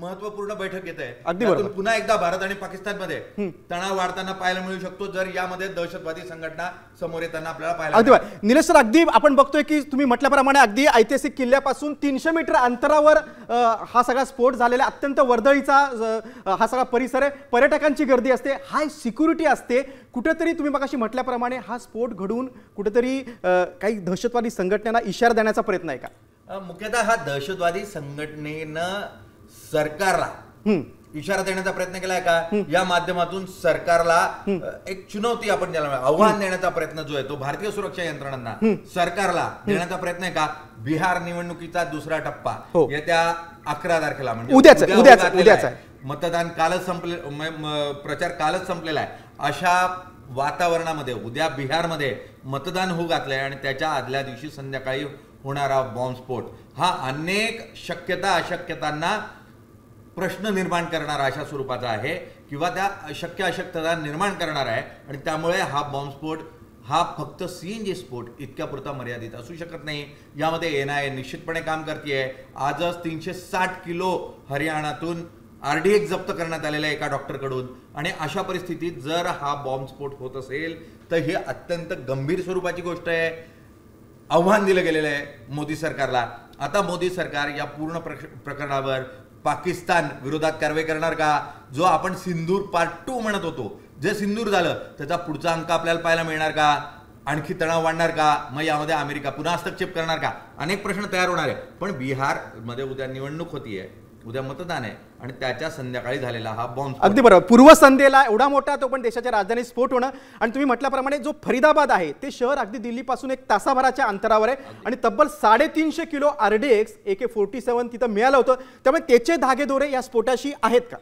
महत्वपूर्ण बैठक येत आहे. अगदी बरोबर. पुन्हा एकदा भारत आणि पाकिस्तानमध्ये तणाव वाढताना पाहायला मिळू शकतो जर यामध्ये दहशतवादी संघटना समोर येताना आपल्याला पाहायला. अगदी निलेश सर, अगदी आपण बघतोय की तुम्ही म्हटल्याप्रमाणे अगदी ऐतिहासिक किल्ल्यापासून 300 मीटर अंतरावर हा सगळा स्फोट झालेला, अत्यंत वर्दळीचा हा सगळा परिसर आहे. पर्यटकांची गर्दी असते, हाय सिक्युरिटी असते. कुठेतरी तुम्ही मगाशी म्हटल्याप्रमाणे हा स्फोट घडवून कुठेतरी काही दहशतवादी संघटनांना इशारा देण्याचा प्रयत्न आहे का? मुख्यतः हा दहशतवादी संघटनेनं सरकारला इशारा देण्याचा प्रयत्न केलाय का? या माध्यमातून सरकारला एक चुनौती आपण ज्याला आव्हान देण्याचा प्रयत्न जो आहे तो भारतीय सुरक्षा यंत्रणांना सरकारला देण्याचा प्रयत्न आहे का? बिहार निवडणुकीचा दुसरा टप्पा येत्या 11 तारखेला म्हणजे उद्याच मतदान कालच संपले, प्रचार कालच संपलेला आहे. अशा वातावरणामध्ये उद्या बिहारमध्ये मतदान होऊ घातलंय आणि त्याच्या आदल्या दिवशी संध्याकाळी होणारा बॉम्बस्फोट हा अनेक शक्यता अशक्यतांना प्रश्न निर्माण करणारा अशा स्वरूपाचा आहे किंवा त्या शक्य अशक्यता निर्माण करणार आहे. आणि त्यामुळे हा बॉम्बस्फोट हा फक्त CNG स्फोट इतक्या पुरता मर्यादित असू शकत नाही. यामध्ये NIA निश्चितपणे काम करतेय. आजच 360 किलो हरियाणातून RDX जप्त करण्यात आलेला आहे एका डॉक्टरकडून. आणि अशा परिस्थितीत जर हा बॉम्बस्फोट होत असेल तर ही अत्यंत गंभीर स्वरूपाची गोष्ट आहे. आव्हान दिलं गेलेलं आहे मोदी सरकारला. आता मोदी सरकार या पूर्ण प्रकरणावर पाकिस्तान विरोधात कारवाई करणार का? जो आपण सिंदूर पार्ट 2 म्हणत होतो, जे सिंदूर झालं त्याचा पुढचा अंक आपल्याला पाहायला मिळणार का? आणखी तणाव वाढणार का? मग यामध्ये अमेरिका पुन्हा हस्तक्षेप करणार का? अनेक प्रश्न तयार होणार आहे. पण बिहारमध्ये उद्या निवडणूक होतीये, उद्या मतदान आहे आणि त्याच्या संध्याकाळी झालेला हा बॉम्ब. अगदी बरोबर. पूर्वसंध्येला एवढा मोठा तो पण देशाच्या राजधानीत स्फोट होणं आणि तुम्ही म्हटल्याप्रमाणे जो फरीदाबाद आहे ते शहर अगदी दिल्लीपासून 1 तासाभराच्या अंतरावर आहे आणि तब्बल 350 किलो RDX AK-47 तिथं मिळालं होतं. त्यामुळे त्याचे धागेदोरे या स्फोटाशी आहेत का?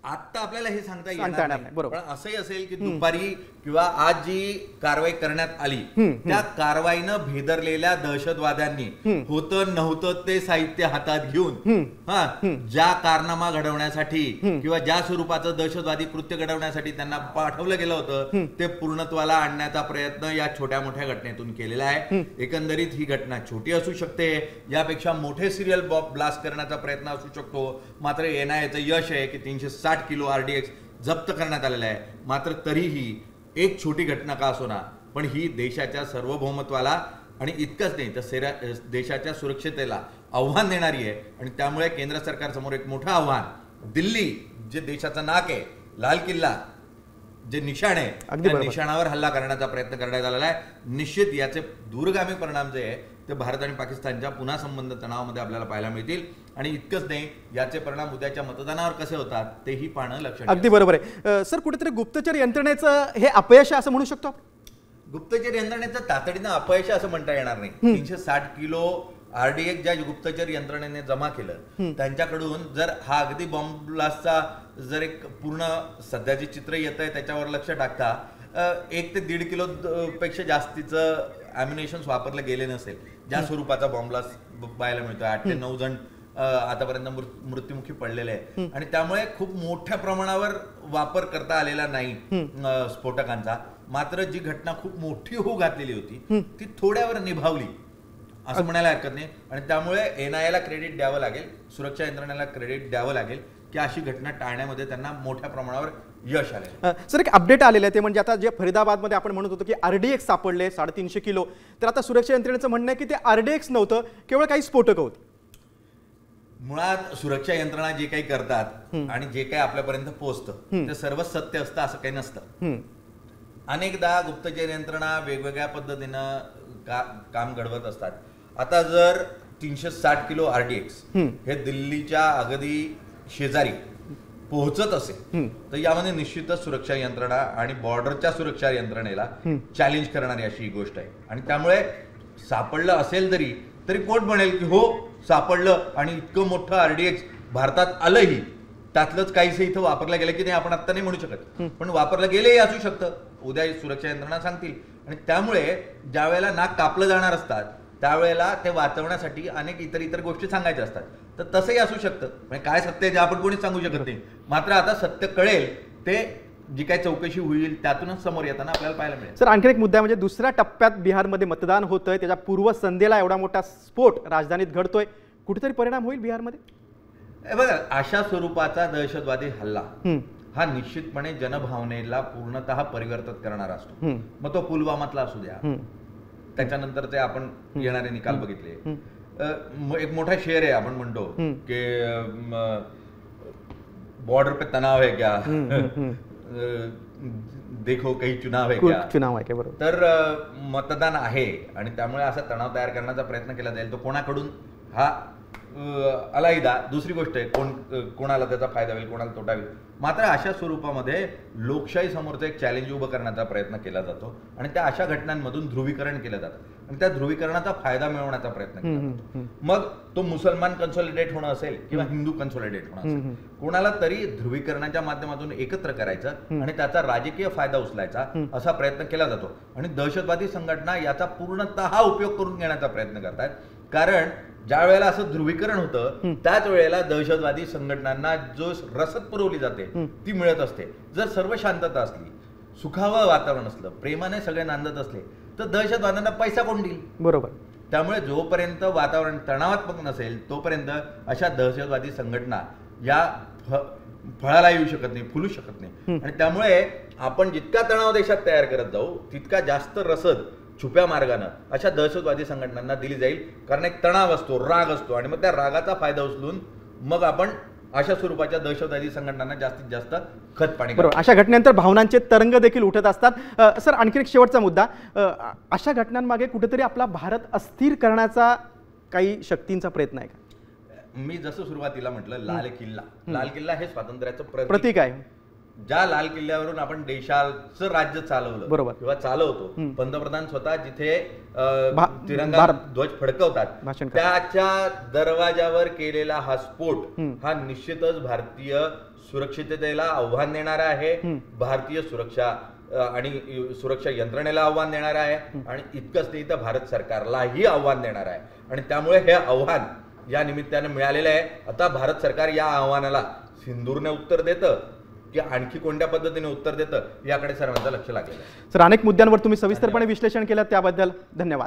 आता आपल्याला हे सांगता येणार नाही. पण असंही असेल की दुपारी किंवा आज जी कारवाई करण्यात आली त्या कारवाईनं भेदरलेल्या दहशतवाद्यांनी होतं नव्हतं ते साहित्य हातात घेऊन ज्या कारनामा घडवण्यासाठी किंवा ज्या स्वरूपाचं दहशतवादी कृत्य घडवण्यासाठी त्यांना पाठवलं गेलं होतं ते पूर्णत्वाला आणण्याचा प्रयत्न या छोट्या मोठ्या घटनेतून केलेला आहे. एकंदरीत ही घटना छोटी असू शकते, यापेक्षा मोठे सिरियल बॉम्ब ब्लास्ट करण्याचा प्रयत्न असू शकतो. मात्र NIAचं यश आहे की 360 किलो RDX जप्त करण्यात आलेला आहे. मात्र तरीही एक छोटी घटना का असो ना, पण ही देशाच्या सार्वभौमत्वाला आणि इतकंच नाही तर देशाच्या सुरक्षतेला आव्हान देणारी आहे. आणि त्यामुळे केंद्र सरकार समोर एक मोठं आव्हान, दिल्ली जे देशाचं नाक आहे, लाल किल्ला जे निशाण आहे त्या निशाणावर हल्ला करण्याचा प्रयत्न करण्यात आलेला आहे. निश्चित याचे दूरगामी परिणाम जे आहे ते भारत आणि पाकिस्तानच्या पुन्हा संबंध तणावामध्ये आपल्याला पाहायला मिळतील. आणि इतकंच नाही, याचे परिणाम उद्याच्या मतदानावर कसे होतात तेही पाहणं लक्षात. अगदी बरोबर आहे सर. कुठेतरी गुप्तचर यंत्रणेचं हे अपयश असं म्हणू शकतो? गुप्तचर यंत्रणेचं तातडीनं अपयश असं म्हणता येणार नाही. 360 किलो RDX ज्या गुप्तचर यंत्रणेने जमा केलं त्यांच्याकडून जर हा अगदी बॉम्ब ब्लास्टचा जर एक पूर्ण सध्याचे चित्र येत आहे त्याच्यावर लक्ष टाकता 1 ते 1.5 किलो पेक्षा जास्तीचं ॲम्युनेशन्स वापरलं गेले नसेल. ज्या स्वरूपाचा बॉम्ब ब्लास्ट पाहायला मिळतो, 8 ते 9 जण आतापर्यंत मृत्युमुखी पडलेले आहे. आणि त्यामुळे खूप मोठ्या प्रमाणावर वापर करता आलेला नाही स्फोटकांचा. मात्र जी घटना खूप मोठी होऊ घातलेली होती ती थोड्यावर निभावली असं म्हणायला हरकत नाही. आणि त्यामुळे NIAला क्रेडिट द्यावं लागेल, सुरक्षा यंत्रणेला क्रेडिट द्यावं लागेल की अशी घटना टाळण्यामध्ये त्यांना मोठ्या प्रमाणावर यश आले. सर, एक अपडेट आलेलं आहे ते म्हणजे आता जे फरीदाबादमध्ये आपण म्हणत होतो की RDX सापडले 350 किलो, तर आता सुरक्षा यंत्रणेचं म्हणणं आहे की ते RDX नव्हतं, केवळ काही स्फोटक होती. मुळात सुरक्षा यंत्रणा जे काही करतात आणि जे काही आपल्यापर्यंत पोहोचतं ते सर्वच सत्य असतं असं काही नसतं. अनेकदा गुप्तचर यंत्रणा वेगवेगळ्या पद्धतीनं काम घडवत असतात. आता जर 360 किलो RDX हे दिल्लीच्या अगदी शेजारी पोहोचत असेल तर यामध्ये निश्चितच सुरक्षा यंत्रणा आणि बॉर्डरच्या सुरक्षा यंत्रणेला चॅलेंज करणारी अशी ही गोष्ट आहे. आणि त्यामुळे सापडलं असेल तरी कोण म्हणेल की हो सापडलं आणि इतकं मोठं RDX भारतात आलंही, त्यातलंच काहीसं इथं वापरलं गेलं की नाही आपण आत्ता नाही म्हणू शकत. पण वापरलं गेलेही असू शकतं, उद्या सुरक्षा यंत्रणा सांगतील. आणि त्यामुळे ज्या वेळेला नाक कापलं जाणार असतात त्यावेळेला ते वाचवण्यासाठी अनेक इतर गोष्टी सांगायच्या असतात. तर तसंही असू शकतं. म्हणजे काय सत्य जे आपण कोणीच सांगू शकत नाही. मात्र आता सत्य कळेल ते जी काय चौकशी होईल त्यातूनच समोर येताना आपल्याला पाहायला मिळेल. सर, आणखी एक मुद्दा म्हणजे दुसऱ्या टप्प्यात बिहारमध्ये मतदान होतंय, त्याच्या पूर्वसंध्येला एवढा मोठा स्फोट राजधानीत घडतोय, कुठेतरी परिणाम होईल बिहारमध्ये? बघा, अशा स्वरूपाचा दहशतवादी हल्ला हा निश्चितपणे जनभावनेला पूर्णतः परिवर्तित करणारा असतो. मग तो पुलवामातला असू द्या, त्याच्यानंतर ते आपण येणारे निकाल बघितले. एक मोठा शेर आहे, आपण म्हणतो की बॉर्डर पे तणाव है क्या, देखो काही चुनाव आहे क्या, चुनाव आहे बरोबर. तर मतदान आहे आणि त्यामुळे असा तणाव तयार करण्याचा प्रयत्न केला जाईल. तो कोणाकडून हा अलाहिदा दुसरी गोष्ट आहे, कोणाला त्याचा फायदा होईल, कोणाला तोटा होईल. मात्र अशा स्वरूपामध्ये लोकशाही समोरचं एक चॅलेंज उभं करण्याचा प्रयत्न केला जातो आणि त्या अशा घटनांमधून ध्रुवीकरण केलं जातं आणि त्या ध्रुवीकरणाचा फायदा मिळवण्याचा प्रयत्न केला जातो. मग तो मुसलमान कन्सॉलिडेट होणं असेल किंवा हिंदू कन्सॉलिडेट होणं असेल, कोणाला तरी ध्रुवीकरणाच्या माध्यमातून एकत्र करायचं आणि त्याचा राजकीय फायदा उचलायचा असा प्रयत्न केला जातो. आणि दहशतवादी संघटना याचा पूर्णतः उपयोग करून घेण्याचा प्रयत्न करतात. कारण ज्या वेळेला असं ध्रुवीकरण होतं त्याच वेळेला दहशतवादी संघटनांना जो रसद पुरवली जाते ती मिळत असते. जर सर्व शांतता असली, सुखावं वातावरण असलं, प्रेमाने सगळे नांदत असले, तर दहशतवाद्यांना पैसा कोण देईल? बरोबर. त्यामुळे जोपर्यंत वातावरण तणावात्मक नसेल तोपर्यंत अशा दहशतवादी संघटना या फळाला येऊ शकत नाही, फुलू शकत नाही. आणि त्यामुळे आपण जितका तणाव देशात तयार करत जाऊ तितका जास्त रसद छुप्या मार्गानं अशा दहशतवादी संघटनांना दिली जाईल. कारण एक तणाव असतो, राग असतो आणि मग त्या रागाचा फायदा उचलून मग आपण अशा स्वरूपाच्या दहशतवादी संघटनांना जास्तीत जास्त खतपाणी. बरोबर. अशा घटनांनंतर भावनांचे तरंग देखील उठत असतात. सर, आणखी एक शेवटचा मुद्दा, अशा घटनांमागे कुठेतरी आपला भारत अस्थिर करण्याचा काही शक्तींचा प्रयत्न आहे का? मी जसं सुरुवातीला म्हटलं, लाल किल्ला हे स्वातंत्र्याचं प्रतीक आहे. ज्या लाल किल्ल्यावरून आपण देशाचं राज्य चालवलं, बरोबर, किंवा चालवतो, पंतप्रधान स्वतः जिथे तिरंगा ध्वज फडकवतात त्याच्या दरवाजावर केलेला हा स्फोट हा निश्चितच भारतीय सुरक्षिततेला आव्हान देणारा आहे, भारतीय सुरक्षा आणि सुरक्षा यंत्रणेला आव्हान देणारा आहे आणि इतकंच नाही तर भारत सरकारलाही आव्हान देणार आहे. आणि त्यामुळे हे आव्हान या निमित्तानं मिळालेलं आहे. आता भारत सरकार या आव्हानाला सिंदूरने उत्तर देतं की आणखी कोणत्या पद्धतीने उत्तर देतं याकडे सर्वांचं लक्ष लागलेलं आहे. सर, अनेक मुद्द्यांवर तुम्ही सविस्तरपणे विश्लेषण केलं त्याबद्दल धन्यवाद.